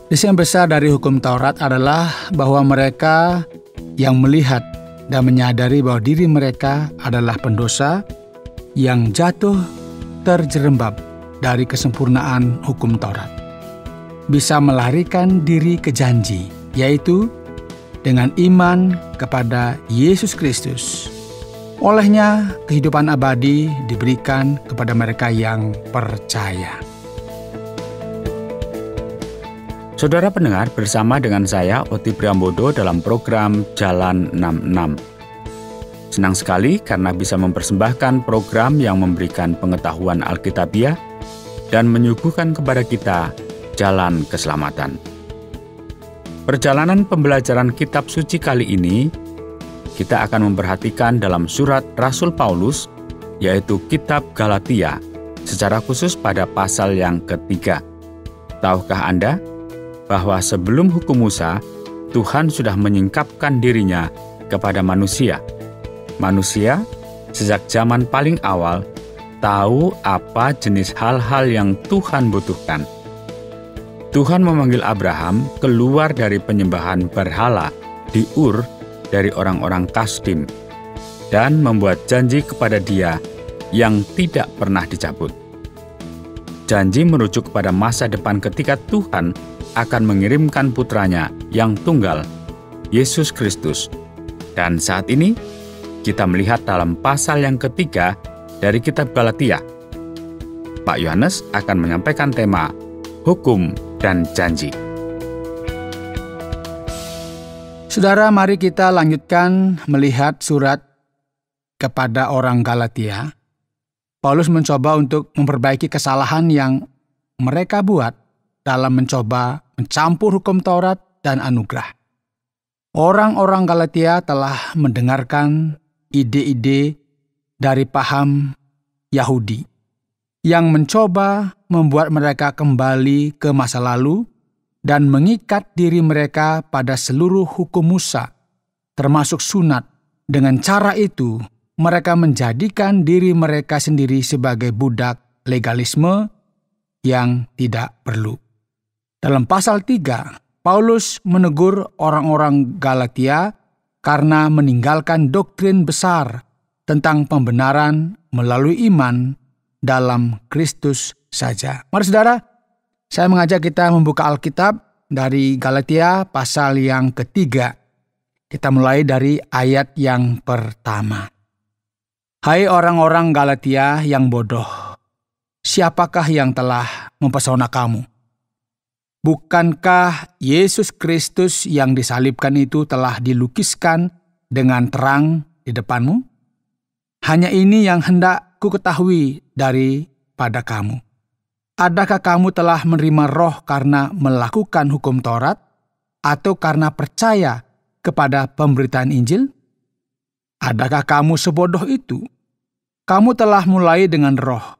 Desain besar dari hukum Taurat adalah bahwa mereka yang melihat dan menyadari bahwa diri mereka adalah pendosa yang jatuh terjerembab dari kesempurnaan hukum Taurat, bisa melarikan diri ke janji, yaitu dengan iman kepada Yesus Kristus. Olehnya, kehidupan abadi diberikan kepada mereka yang percaya. Saudara pendengar, bersama dengan saya Oti Priambodo dalam program Jalan 66. Senang sekali karena bisa mempersembahkan program yang memberikan pengetahuan Alkitabiah dan menyuguhkan kepada kita jalan keselamatan. Perjalanan pembelajaran kitab suci kali ini, kita akan memperhatikan dalam surat Rasul Paulus, yaitu kitab Galatia, secara khusus pada pasal yang ketiga. Tahukah Anda bahwa sebelum hukum Musa, Tuhan sudah menyingkapkan dirinya kepada manusia. Manusia, sejak zaman paling awal, tahu apa jenis hal-hal yang Tuhan butuhkan. Tuhan memanggil Abraham keluar dari penyembahan berhala di Ur dari orang-orang Kasdim dan membuat janji kepada dia yang tidak pernah dicabut. Janji merujuk kepada masa depan ketika Tuhan akan mengirimkan putranya yang tunggal, Yesus Kristus. Dan saat ini, kita melihat dalam pasal yang ketiga dari kitab Galatia. Pak Yohanes akan menyampaikan tema Hukum dan Janji. Saudara, mari kita lanjutkan melihat surat kepada orang Galatia. Paulus mencoba untuk memperbaiki kesalahan yang mereka buat dalam mencoba mencampur hukum Taurat dan anugerah. Orang-orang Galatia telah mendengarkan ide-ide dari paham Yahudi yang mencoba membuat mereka kembali ke masa lalu dan mengikat diri mereka pada seluruh hukum Musa, termasuk sunat. Dengan cara itu, mereka menjadikan diri mereka sendiri sebagai budak legalisme yang tidak perlu. Dalam pasal 3, Paulus menegur orang-orang Galatia karena meninggalkan doktrin besar tentang pembenaran melalui iman dalam Kristus saja. Mari saudara, saya mengajak kita membuka Alkitab dari Galatia pasal yang ketiga. Kita mulai dari ayat yang pertama. Hai orang-orang Galatia yang bodoh, siapakah yang telah mempesona kamu? Bukankah Yesus Kristus yang disalibkan itu telah dilukiskan dengan terang di depanmu? Hanya ini yang hendak ku ketahui daripada kamu. Adakah kamu telah menerima Roh karena melakukan hukum Taurat atau karena percaya kepada pemberitaan Injil? Adakah kamu sebodoh itu? Kamu telah mulai dengan Roh.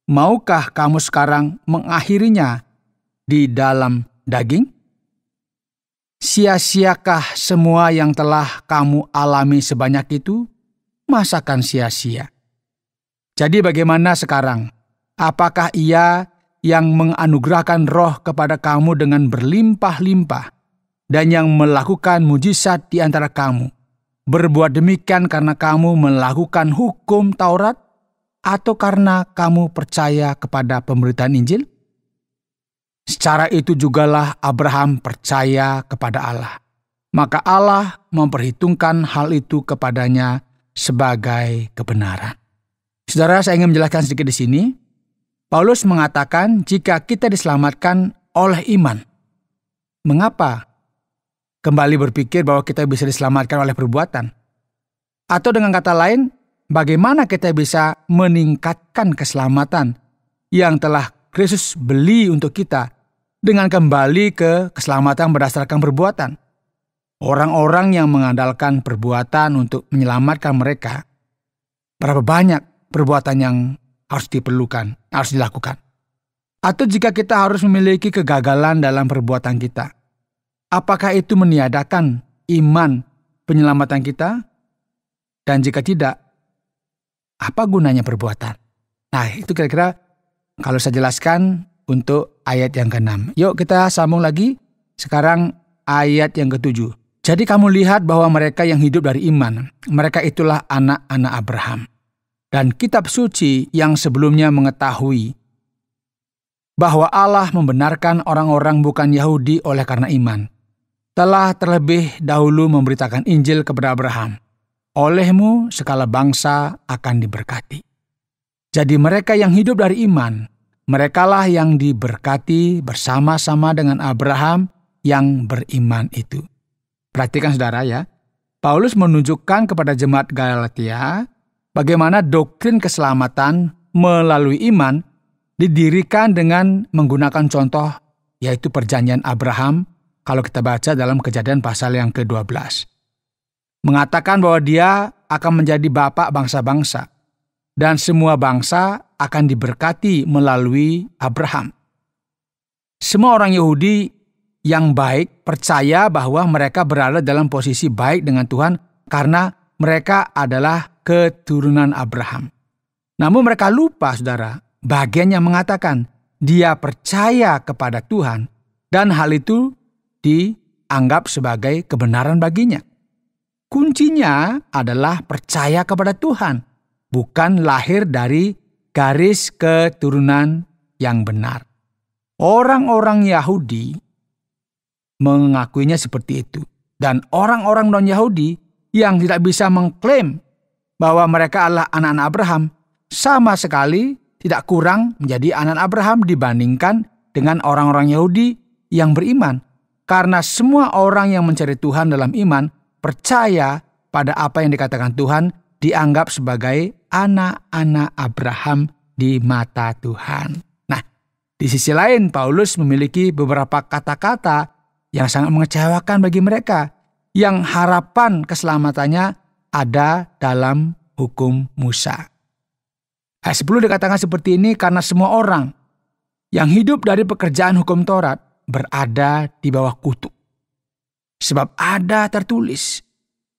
Maukah kamu sekarang mengakhirinya di dalam daging? Sia-siakah semua yang telah kamu alami sebanyak itu? Masakan sia-sia? Jadi bagaimana sekarang? Apakah Ia yang menganugerahkan Roh kepada kamu dengan berlimpah-limpah dan yang melakukan mujizat di antara kamu berbuat demikian karena kamu melakukan hukum Taurat atau karena kamu percaya kepada pemberitaan Injil? Secara itu jugalah Abraham percaya kepada Allah. Maka Allah memperhitungkan hal itu kepadanya sebagai kebenaran. Saudara, saya ingin menjelaskan sedikit di sini. Paulus mengatakan jika kita diselamatkan oleh iman. Mengapa kembali berpikir bahwa kita bisa diselamatkan oleh perbuatan? Atau dengan kata lain, bagaimana kita bisa meningkatkan keselamatan yang telah Kristus beli untuk kita dengan kembali ke keselamatan berdasarkan perbuatan? Orang-orang yang mengandalkan perbuatan untuk menyelamatkan mereka, berapa banyak perbuatan yang harus diperlukan, harus dilakukan? Atau jika kita harus memiliki kegagalan dalam perbuatan kita, apakah itu meniadakan iman penyelamatan kita? Dan jika tidak, apa gunanya perbuatan? Nah, itu kira-kira kalau saya jelaskan untuk ayat yang ke-6. Yuk kita sambung lagi. Sekarang ayat yang ke-7. Jadi kamu lihat bahwa mereka yang hidup dari iman, mereka itulah anak-anak Abraham. Dan kitab suci yang sebelumnya mengetahui bahwa Allah membenarkan orang-orang bukan Yahudi oleh karena iman, telah terlebih dahulu memberitakan Injil kepada Abraham. Olehmu segala bangsa akan diberkati. Jadi mereka yang hidup dari iman, merekalah yang diberkati bersama-sama dengan Abraham yang beriman itu. Perhatikan saudara ya, Paulus menunjukkan kepada jemaat Galatia bagaimana doktrin keselamatan melalui iman didirikan dengan menggunakan contoh, yaitu perjanjian Abraham, kalau kita baca dalam Kejadian pasal yang ke-12. Mengatakan bahwa dia akan menjadi bapak bangsa-bangsa, dan semua bangsa akan diberkati melalui Abraham. Semua orang Yahudi yang baik percaya bahwa mereka berada dalam posisi baik dengan Tuhan karena mereka adalah keturunan Abraham. Namun mereka lupa, saudara, bagian yang mengatakan dia percaya kepada Tuhan dan hal itu dianggap sebagai kebenaran baginya. Kuncinya adalah percaya kepada Tuhan, bukan lahir dari garis keturunan yang benar. Orang-orang Yahudi mengakuinya seperti itu. Dan orang-orang non-Yahudi yang tidak bisa mengklaim bahwa mereka adalah anak-anak Abraham, sama sekali tidak kurang menjadi anak Abraham dibandingkan dengan orang-orang Yahudi yang beriman. Karena semua orang yang mencari Tuhan dalam iman, percaya pada apa yang dikatakan Tuhan, dianggap sebagai anak-anak Abraham di mata Tuhan. Nah, di sisi lain Paulus memiliki beberapa kata-kata yang sangat mengecewakan bagi mereka, yang harapan keselamatannya ada dalam hukum Musa. Ayat 10 dikatakan seperti ini, karena semua orang yang hidup dari pekerjaan hukum Taurat berada di bawah kutuk. Sebab ada tertulis,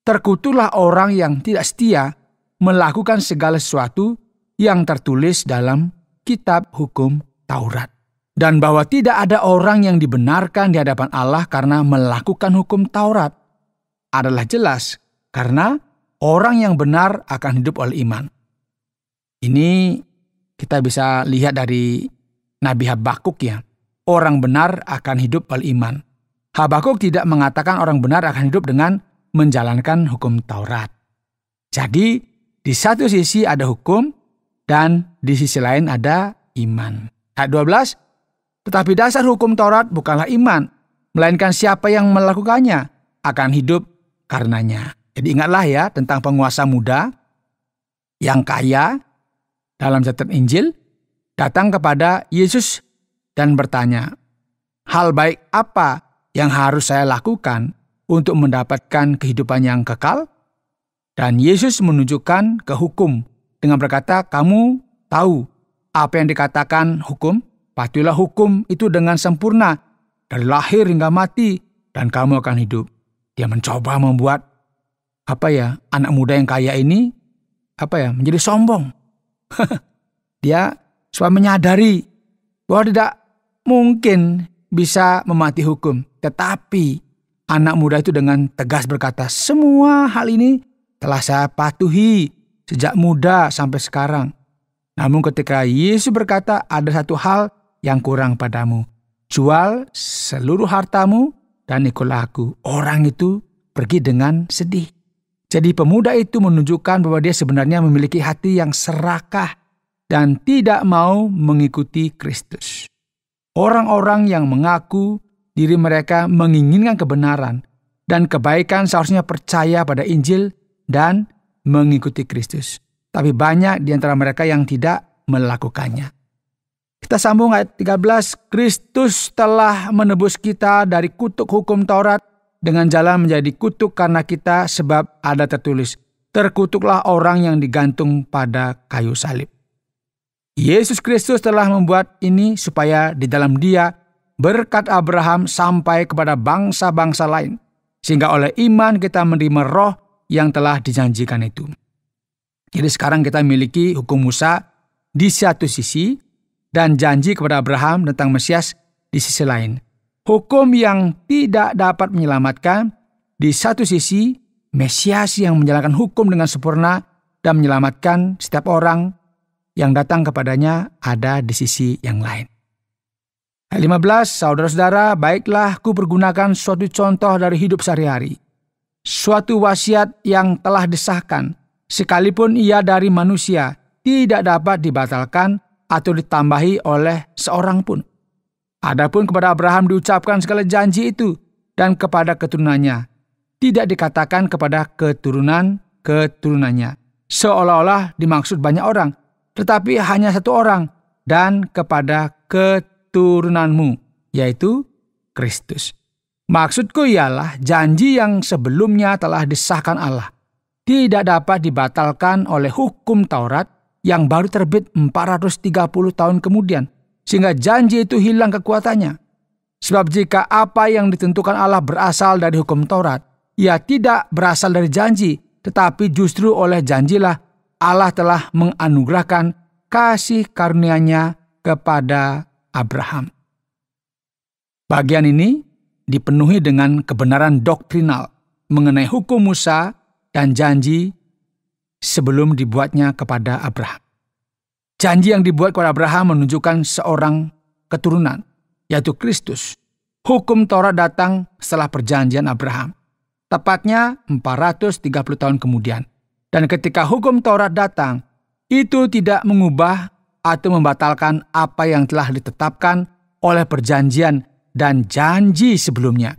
terkutuklah orang yang tidak setia melakukan segala sesuatu yang tertulis dalam kitab hukum Taurat. Dan bahwa tidak ada orang yang dibenarkan di hadapan Allah karena melakukan hukum Taurat adalah jelas, karena orang yang benar akan hidup oleh iman. Ini kita bisa lihat dari Nabi Habakuk ya. Orang benar akan hidup oleh iman. Habakuk tidak mengatakan orang benar akan hidup dengan menjalankan hukum Taurat. Jadi di satu sisi ada hukum dan di sisi lain ada iman. Ayat 12, tetapi dasar hukum Taurat bukanlah iman, melainkan siapa yang melakukannya akan hidup karenanya. Jadi ingatlah ya tentang penguasa muda yang kaya dalam catatan Injil datang kepada Yesus dan bertanya, hal baik apa yang harus saya lakukan untuk mendapatkan kehidupan yang kekal? Dan Yesus menunjukkan ke hukum dengan berkata, kamu tahu apa yang dikatakan hukum? Patuhilah hukum itu dengan sempurna, dari lahir hingga mati, dan kamu akan hidup. Dia mencoba membuat anak muda yang kaya ini menjadi sombong. Dia supaya menyadari bahwa tidak mungkin bisa mematuhi hukum. Tetapi anak muda itu dengan tegas berkata, semua hal ini telah saya patuhi sejak muda sampai sekarang. Namun ketika Yesus berkata, ada satu hal yang kurang padamu. Jual seluruh hartamu dan ikutlah aku. Orang itu pergi dengan sedih. Jadi pemuda itu menunjukkan bahwa dia sebenarnya memiliki hati yang serakah dan tidak mau mengikuti Kristus. Orang-orang yang mengaku diri mereka menginginkan kebenaran dan kebaikan seharusnya percaya pada Injil dan mengikuti Kristus. Tapi banyak di antara mereka yang tidak melakukannya. Kita sambung ayat 13. Kristus telah menebus kita dari kutuk hukum Taurat dengan jalan menjadi kutuk karena kita, sebab ada tertulis, terkutuklah orang yang digantung pada kayu salib. Yesus Kristus telah membuat ini supaya di dalam Dia berkat Abraham sampai kepada bangsa-bangsa lain, sehingga oleh iman kita menerima roh yang telah dijanjikan itu. Jadi sekarang kita memiliki hukum Musa di satu sisi, dan janji kepada Abraham tentang Mesias di sisi lain. Hukum yang tidak dapat menyelamatkan, di satu sisi Mesias yang menjalankan hukum dengan sempurna dan menyelamatkan setiap orang yang datang kepadanya ada di sisi yang lain. Ayat 15, saudara-saudara, baiklah ku pergunakan suatu contoh dari hidup sehari-hari. Suatu wasiat yang telah disahkan, sekalipun ia dari manusia, tidak dapat dibatalkan atau ditambahi oleh seorang pun. Adapun kepada Abraham diucapkan segala janji itu, dan kepada keturunannya. Tidak dikatakan kepada keturunan-keturunannya. Seolah-olah dimaksud banyak orang, tetapi hanya satu orang, dan kepada keturunanmu, yaitu Kristus. Maksudku ialah janji yang sebelumnya telah disahkan Allah tidak dapat dibatalkan oleh hukum Taurat yang baru terbit 430 tahun kemudian, sehingga janji itu hilang kekuatannya. Sebab jika apa yang ditentukan Allah berasal dari hukum Taurat, ia tidak berasal dari janji, tetapi justru oleh janjilah Allah telah menganugerahkan kasih karunia-Nya kepada Abraham. Bagian ini dipenuhi dengan kebenaran doktrinal mengenai hukum Musa dan janji sebelum dibuatnya kepada Abraham. Janji yang dibuat kepada Abraham menunjukkan seorang keturunan, yaitu Kristus. Hukum Taurat datang setelah perjanjian Abraham, tepatnya 430 tahun kemudian. Dan ketika hukum Taurat datang, itu tidak mengubah atau membatalkan apa yang telah ditetapkan oleh perjanjian dan janji sebelumnya.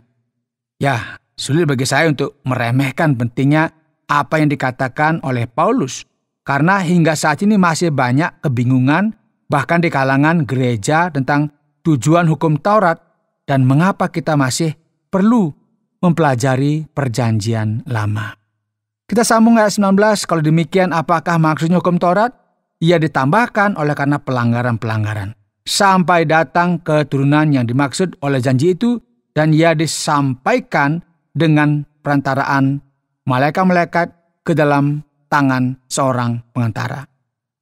Ya, sulit bagi saya untuk meremehkan pentingnya apa yang dikatakan oleh Paulus, karena hingga saat ini masih banyak kebingungan bahkan di kalangan gereja tentang tujuan hukum Taurat dan mengapa kita masih perlu mempelajari perjanjian lama. Kita sambung ayat 19, kalau demikian apakah maksudnya hukum Taurat? Ia ditambahkan oleh karena pelanggaran-pelanggaran. Sampai datang keturunan yang dimaksud oleh janji itu, dan ia disampaikan dengan perantaraan malaikat-malaikat ke dalam tangan seorang pengantara.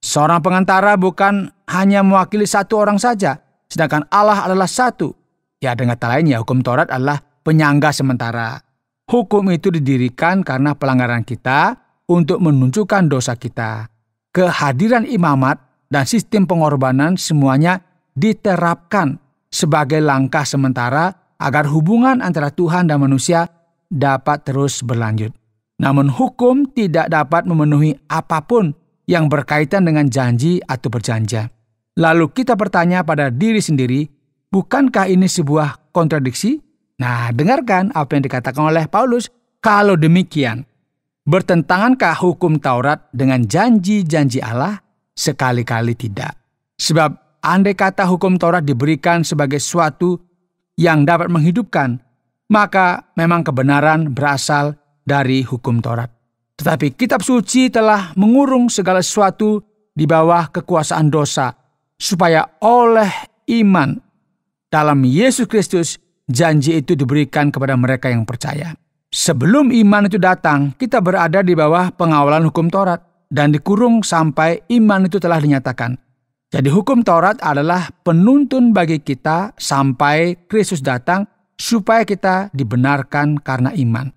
Seorang pengantara bukan hanya mewakili satu orang saja, sedangkan Allah adalah satu. Ya, dengan kata lain, hukum Taurat adalah penyangga sementara. Hukum itu didirikan karena pelanggaran kita untuk menunjukkan dosa kita. Kehadiran imamat dan sistem pengorbanan semuanya diterapkan sebagai langkah sementara agar hubungan antara Tuhan dan manusia dapat terus berlanjut. Namun hukum tidak dapat memenuhi apapun yang berkaitan dengan janji atau perjanjian. Lalu kita bertanya pada diri sendiri, bukankah ini sebuah kontradiksi? Nah, dengarkan apa yang dikatakan oleh Paulus. Kalau demikian, bertentangankah hukum Taurat dengan janji-janji Allah? Sekali-kali tidak. Sebab andai kata hukum Taurat diberikan sebagai suatu yang dapat menghidupkan, maka memang kebenaran berasal dari hukum Taurat. Tetapi kitab suci telah mengurung segala sesuatu di bawah kekuasaan dosa, supaya oleh iman dalam Yesus Kristus, janji itu diberikan kepada mereka yang percaya. Sebelum iman itu datang, kita berada di bawah pengawalan hukum Taurat dan dikurung sampai iman itu telah dinyatakan. Jadi hukum Taurat adalah penuntun bagi kita sampai Kristus datang supaya kita dibenarkan karena iman.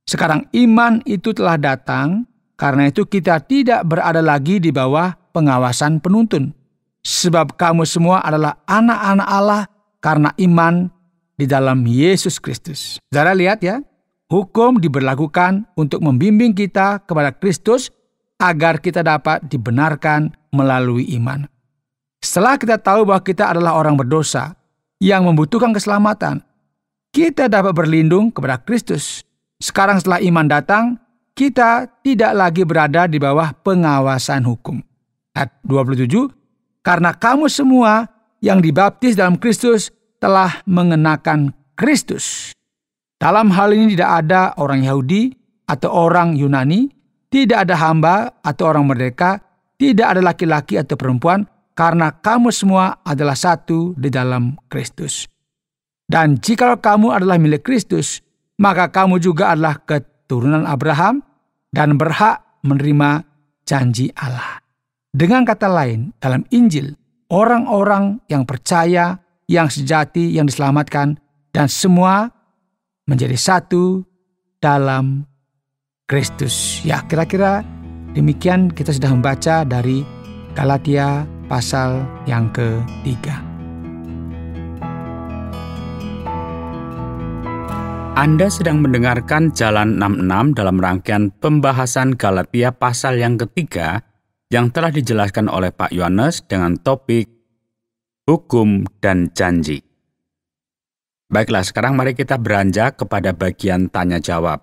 Sekarang iman itu telah datang, karena itu kita tidak berada lagi di bawah pengawasan penuntun. Sebab kamu semua adalah anak-anak Allah karena iman di dalam Yesus Kristus. Saudara lihat ya, hukum diberlakukan untuk membimbing kita kepada Kristus agar kita dapat dibenarkan melalui iman. Setelah kita tahu bahwa kita adalah orang berdosa yang membutuhkan keselamatan, kita dapat berlindung kepada Kristus. Sekarang setelah iman datang, kita tidak lagi berada di bawah pengawasan hukum. Ayat 27, karena kamu semua yang dibaptis dalam Kristus telah mengenakan Kristus. Dalam hal ini tidak ada orang Yahudi atau orang Yunani, tidak ada hamba atau orang merdeka, tidak ada laki-laki atau perempuan, karena kamu semua adalah satu di dalam Kristus. Dan jikalau kamu adalah milik Kristus, maka kamu juga adalah keturunan Abraham dan berhak menerima janji Allah. Dengan kata lain, dalam Injil, orang-orang yang percaya, yang sejati, yang diselamatkan, dan semua menjadi satu dalam Kristus. Ya, kira-kira demikian kita sudah membaca dari Galatia pasal yang ketiga. Anda sedang mendengarkan Jalan 66 dalam rangkaian pembahasan Galatia pasal yang ketiga yang telah dijelaskan oleh Pak Yohanes dengan topik Hukum dan Janji. Baiklah, sekarang mari kita beranjak kepada bagian tanya jawab.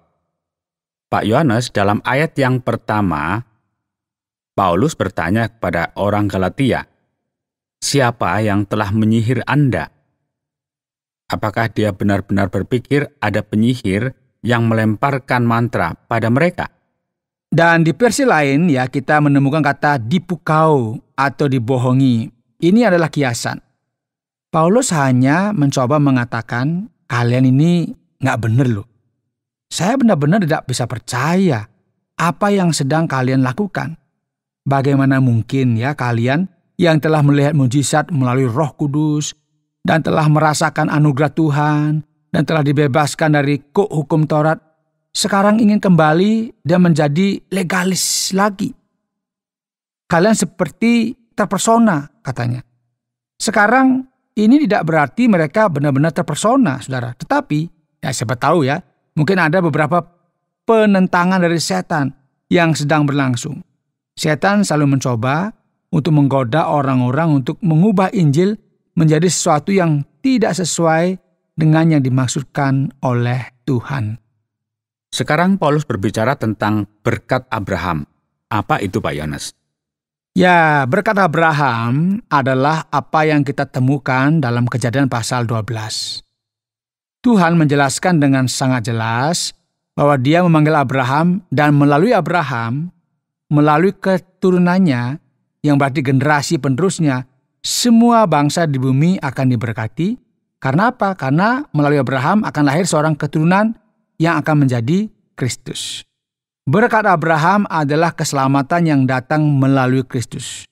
Pak Yohanes, dalam ayat yang pertama, Paulus bertanya kepada orang Galatia, "Siapa yang telah menyihir Anda?" Apakah dia benar-benar berpikir ada penyihir yang melemparkan mantra pada mereka? Dan di versi lain ya kita menemukan kata dipukau atau dibohongi. Ini adalah kiasan. Paulus hanya mencoba mengatakan kalian ini nggak benar loh. Saya benar-benar tidak bisa percaya apa yang sedang kalian lakukan. Bagaimana mungkin ya kalian yang telah melihat mujizat melalui Roh Kudus dan telah merasakan anugerah Tuhan dan telah dibebaskan dari hukum Taurat, sekarang ingin kembali dan menjadi legalis lagi. Kalian seperti terpesona, katanya. Sekarang ini tidak berarti mereka benar-benar terpesona, saudara. Tetapi, ya siapa tahu ya, mungkin ada beberapa penentangan dari setan yang sedang berlangsung. Setan selalu mencoba untuk menggoda orang-orang untuk mengubah Injil menjadi sesuatu yang tidak sesuai dengan yang dimaksudkan oleh Tuhan. Sekarang Paulus berbicara tentang berkat Abraham. Apa itu, Pak Yohanes? Ya, berkat Abraham adalah apa yang kita temukan dalam Kejadian pasal 12. Tuhan menjelaskan dengan sangat jelas bahwa Dia memanggil Abraham dan melalui Abraham, melalui keturunannya, yang berarti generasi penerusnya, semua bangsa di bumi akan diberkati. Karena apa? Karena melalui Abraham akan lahir seorang keturunan yang akan menjadi Kristus. Berkat Abraham adalah keselamatan yang datang melalui Kristus.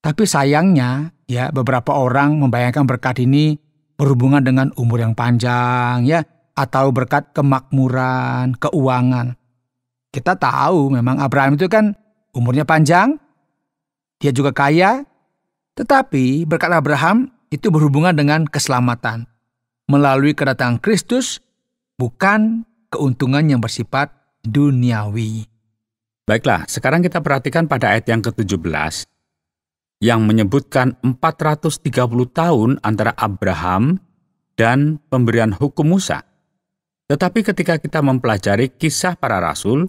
Tapi sayangnya, ya beberapa orang membayangkan berkat ini berhubungan dengan umur yang panjang, ya, atau berkat kemakmuran, keuangan. Kita tahu memang Abraham itu kan umurnya panjang, dia juga kaya. Tetapi berkat Abraham itu berhubungan dengan keselamatan melalui kedatangan Kristus, bukan keuntungan yang bersifat duniawi. Baiklah, sekarang kita perhatikan pada ayat yang ke-17 yang menyebutkan 430 tahun antara Abraham dan pemberian hukum Musa. Tetapi ketika kita mempelajari Kisah Para Rasul,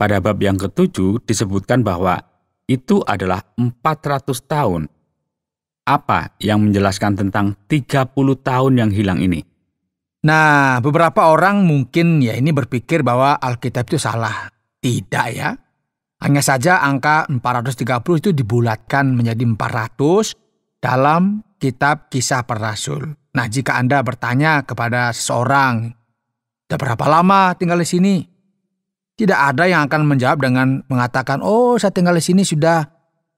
pada bab yang ke-7 disebutkan bahwa itu adalah 400 tahun. Apa yang menjelaskan tentang 30 tahun yang hilang ini? Nah, beberapa orang mungkin ya ini berpikir bahwa Alkitab itu salah. Tidak ya. Hanya saja angka 430 itu dibulatkan menjadi 400 dalam kitab Kisah Para Rasul. Nah, jika Anda bertanya kepada seseorang, "Sudah berapa lama tinggal di sini?" Tidak ada yang akan menjawab dengan mengatakan, "Oh, saya tinggal di sini sudah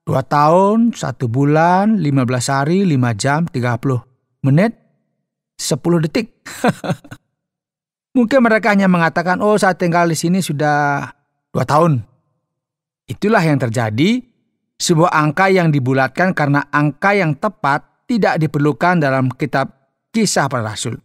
2 tahun, 1 bulan, 15 hari, 5 jam, 30 menit, 10 detik." Mungkin mereka hanya mengatakan, "Oh, saya tinggal di sini sudah 2 tahun." Itulah yang terjadi, sebuah angka yang dibulatkan karena angka yang tepat tidak diperlukan dalam kitab Kisah Para Rasul.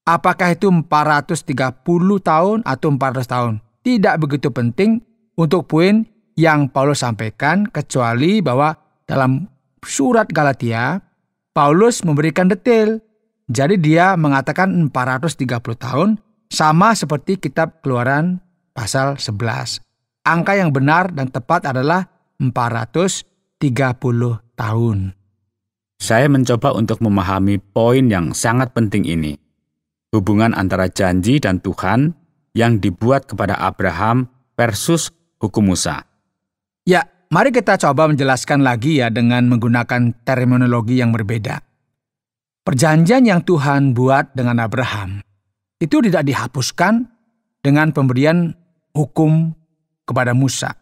Apakah itu 430 tahun atau 400 tahun? Tidak begitu penting untuk poin yang Paulus sampaikan, kecuali bahwa dalam surat Galatia, Paulus memberikan detail. Jadi dia mengatakan 430 tahun, sama seperti kitab Keluaran pasal 11. Angka yang benar dan tepat adalah 430 tahun. Saya mencoba untuk memahami poin yang sangat penting ini. Hubungan antara janji dan Tuhan yang dibuat kepada Abraham versus hukum Musa. Ya, mari kita coba menjelaskan lagi ya dengan menggunakan terminologi yang berbeda. Perjanjian yang Tuhan buat dengan Abraham itu tidak dihapuskan dengan pemberian hukum kepada Musa.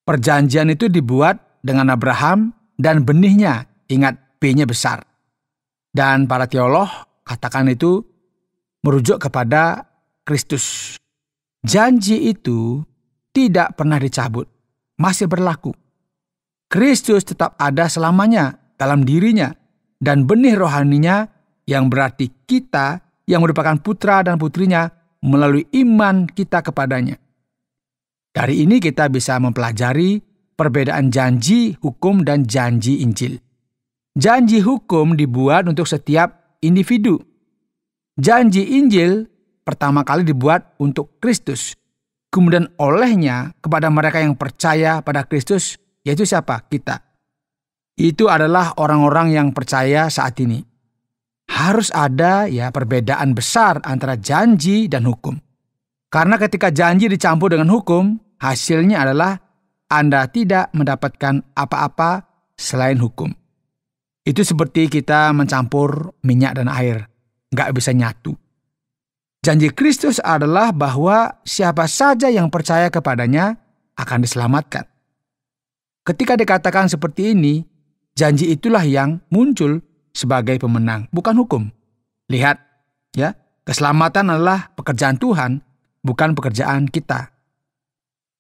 Perjanjian itu dibuat dengan Abraham dan benihnya, ingat B-nya besar. Dan para teolog katakan itu merujuk kepada Kristus. Janji itu tidak pernah dicabut, masih berlaku. Kristus tetap ada selamanya dalam dirinya, dan benih rohaninya yang berarti kita yang merupakan putra dan putrinya melalui iman kita kepadanya. Dari ini kita bisa mempelajari perbedaan janji hukum dan janji Injil. Janji hukum dibuat untuk setiap individu. Janji Injil pertama kali dibuat untuk Kristus. Kemudian olehnya kepada mereka yang percaya pada Kristus, yaitu siapa? Kita. Itu adalah orang-orang yang percaya saat ini. Harus ada perbedaan besar antara janji dan hukum. Karena ketika janji dicampur dengan hukum, hasilnya adalah Anda tidak mendapatkan apa-apa selain hukum. Itu seperti kita mencampur minyak dan air, nggak bisa nyatu. Janji Kristus adalah bahwa siapa saja yang percaya kepadanya akan diselamatkan. Ketika dikatakan seperti ini, janji itulah yang muncul sebagai pemenang, bukan hukum. Lihat, keselamatan adalah pekerjaan Tuhan, bukan pekerjaan kita.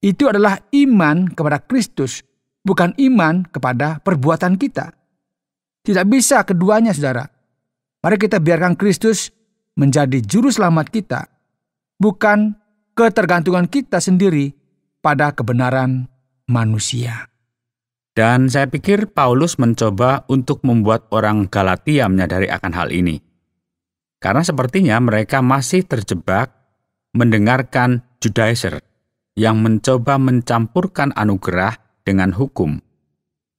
Itu adalah iman kepada Kristus, bukan iman kepada perbuatan kita. Tidak bisa keduanya, saudara. Mari kita biarkan Kristus menjadi juru selamat kita, bukan ketergantungan kita sendiri pada kebenaran manusia. Dan saya pikir Paulus mencoba untuk membuat orang Galatia menyadari akan hal ini. Karena sepertinya mereka masih terjebak mendengarkan Judaizer yang mencoba mencampurkan anugerah dengan hukum.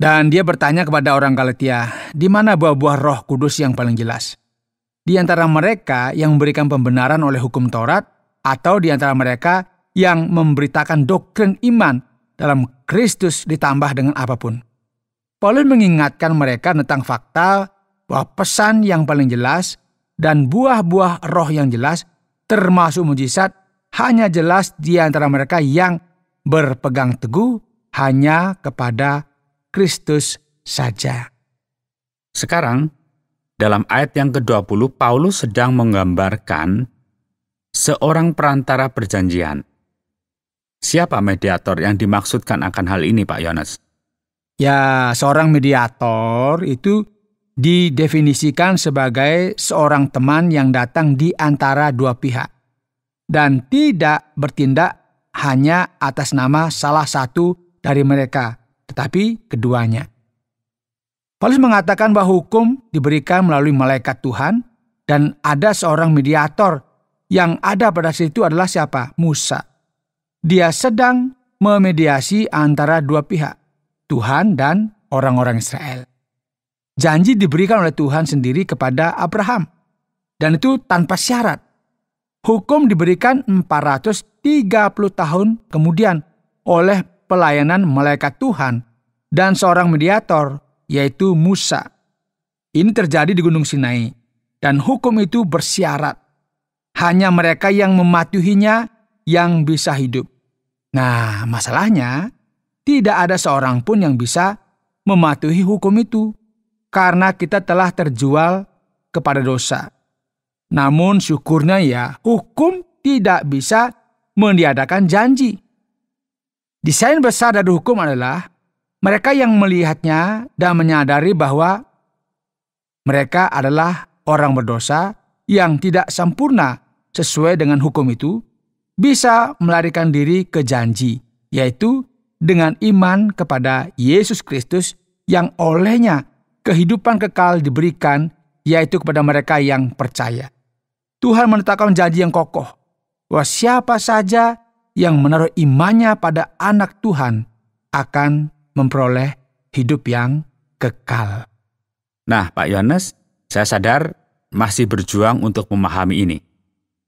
Dan dia bertanya kepada orang Galatia, di mana buah-buah Roh Kudus yang paling jelas? Di antara mereka yang memberikan pembenaran oleh hukum Taurat, atau di antara mereka yang memberitakan doktrin iman dalam Kristus ditambah dengan apapun. Paulus mengingatkan mereka tentang fakta bahwa pesan yang paling jelas dan buah-buah roh yang jelas, termasuk mujizat, hanya jelas di antara mereka yang berpegang teguh hanya kepada Kristus saja. Sekarang, dalam ayat yang ke-20, Paulus sedang menggambarkan seorang perantara perjanjian. Siapa mediator yang dimaksudkan akan hal ini, Pak Yones? Ya, seorang mediator itu didefinisikan sebagai seorang teman yang datang di antara dua pihak dan tidak bertindak hanya atas nama salah satu dari mereka, tetapi keduanya. Paulus mengatakan bahwa hukum diberikan melalui malaikat Tuhan dan ada seorang mediator yang ada pada situ adalah siapa? Musa. Dia sedang memediasi antara dua pihak, Tuhan dan orang-orang Israel. Janji diberikan oleh Tuhan sendiri kepada Abraham, dan itu tanpa syarat. Hukum diberikan 430 tahun kemudian oleh pelayanan malaikat Tuhan dan seorang mediator, yaitu Musa. Ini terjadi di Gunung Sinai, dan hukum itu bersyarat. Hanya mereka yang mematuhinya yang bisa hidup. Nah, masalahnya, tidak ada seorang pun yang bisa mematuhi hukum itu, karena kita telah terjual kepada dosa. Namun syukurnya hukum tidak bisa meniadakan janji. Desain besar dari hukum adalah mereka yang melihatnya dan menyadari bahwa mereka adalah orang berdosa yang tidak sempurna sesuai dengan hukum itu, bisa melarikan diri ke janji, yaitu dengan iman kepada Yesus Kristus yang olehnya kehidupan kekal diberikan, yaitu kepada mereka yang percaya. Tuhan menetapkan janji yang kokoh, bahwa siapa saja yang menaruh imannya pada anak Tuhan akan memperoleh hidup yang kekal. Nah, Pak Yones, saya sadar masih berjuang untuk memahami ini.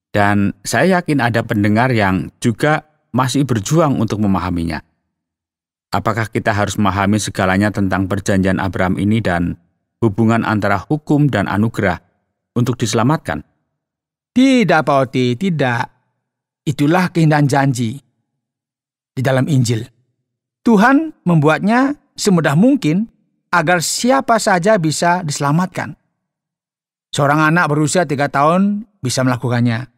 Dan saya yakin ada pendengar yang juga masih berjuang untuk memahaminya. Apakah kita harus memahami segalanya tentang perjanjian Abraham ini dan hubungan antara hukum dan anugerah untuk diselamatkan? Tidak, Pak Oti, tidak. Itulah keindahan janji di dalam Injil. Tuhan membuatnya semudah mungkin agar siapa saja bisa diselamatkan. Seorang anak berusia 3 tahun bisa melakukannya.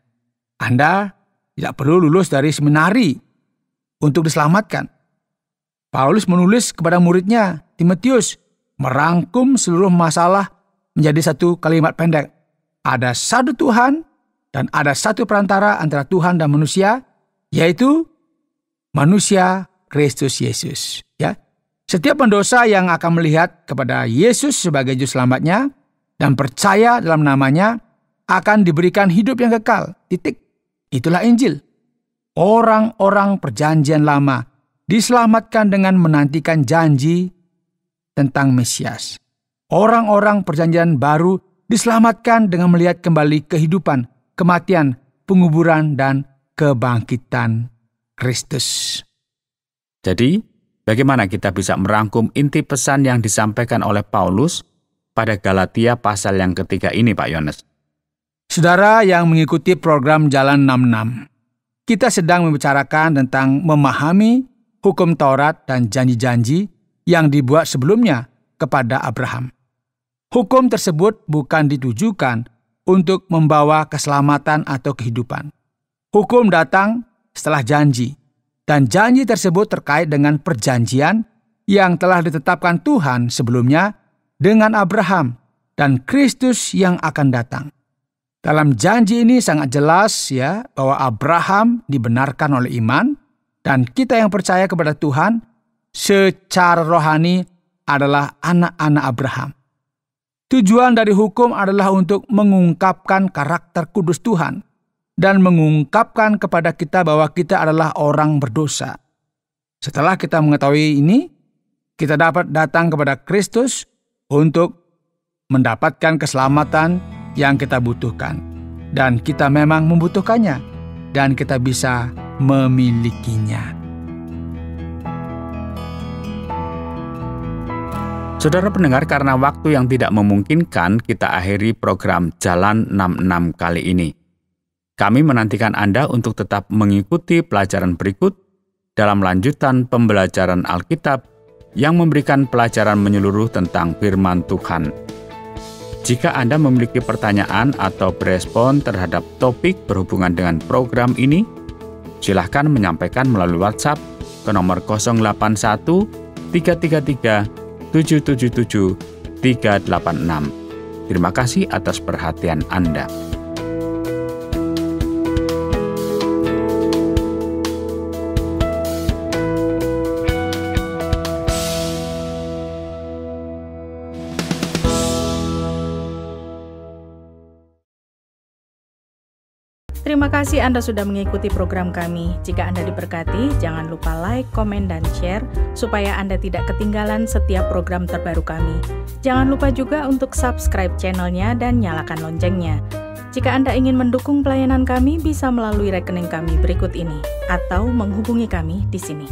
Anda tidak perlu lulus dari seminari untuk diselamatkan. Paulus menulis kepada muridnya, Timotius, merangkum seluruh masalah menjadi satu kalimat pendek. Ada satu Tuhan dan ada satu perantara antara Tuhan dan manusia, yaitu manusia Kristus Yesus. Ya, setiap pendosa yang akan melihat kepada Yesus sebagai juru selamatnya dan percaya dalam namanya akan diberikan hidup yang kekal. Titik. Itulah Injil. Orang-orang perjanjian lama diselamatkan dengan menantikan janji tentang Mesias. Orang-orang perjanjian baru diselamatkan dengan melihat kembali kehidupan, kematian, penguburan, dan kebangkitan Kristus. Jadi, bagaimana kita bisa merangkum inti pesan yang disampaikan oleh Paulus pada Galatia pasal yang ketiga ini, Pak Yones? Saudara yang mengikuti program Jalan 66, kita sedang membicarakan tentang memahami hukum Taurat dan janji-janji yang dibuat sebelumnya kepada Abraham. Hukum tersebut bukan ditujukan untuk membawa keselamatan atau kehidupan. Hukum datang setelah janji, dan janji tersebut terkait dengan perjanjian yang telah ditetapkan Tuhan sebelumnya dengan Abraham dan Kristus yang akan datang. Dalam janji ini sangat jelas ya bahwa Abraham dibenarkan oleh iman, dan kita yang percaya kepada Tuhan secara rohani adalah anak-anak Abraham. Tujuan dari hukum adalah untuk mengungkapkan karakter kudus Tuhan dan mengungkapkan kepada kita bahwa kita adalah orang berdosa. Setelah kita mengetahui ini, kita dapat datang kepada Kristus untuk mendapatkan keselamatan yang kita butuhkan. Dan kita memang membutuhkannya, dan kita bisa memilikinya. Saudara pendengar, karena waktu yang tidak memungkinkan, kita akhiri program Jalan 66 kali ini. Kami menantikan Anda untuk tetap mengikuti pelajaran berikut dalam lanjutan pembelajaran Alkitab yang memberikan pelajaran menyeluruh tentang firman Tuhan. Jika Anda memiliki pertanyaan atau berespon terhadap topik berhubungan dengan program ini, silakan menyampaikan melalui WhatsApp ke nomor 081 333 777 386. Terima kasih atas perhatian Anda. Terima kasih Anda sudah mengikuti program kami. Jika Anda diberkati, jangan lupa like, komen, dan share supaya Anda tidak ketinggalan setiap program terbaru kami. Jangan lupa juga untuk subscribe channelnya dan nyalakan loncengnya. Jika Anda ingin mendukung pelayanan kami, bisa melalui rekening kami berikut ini atau menghubungi kami di sini.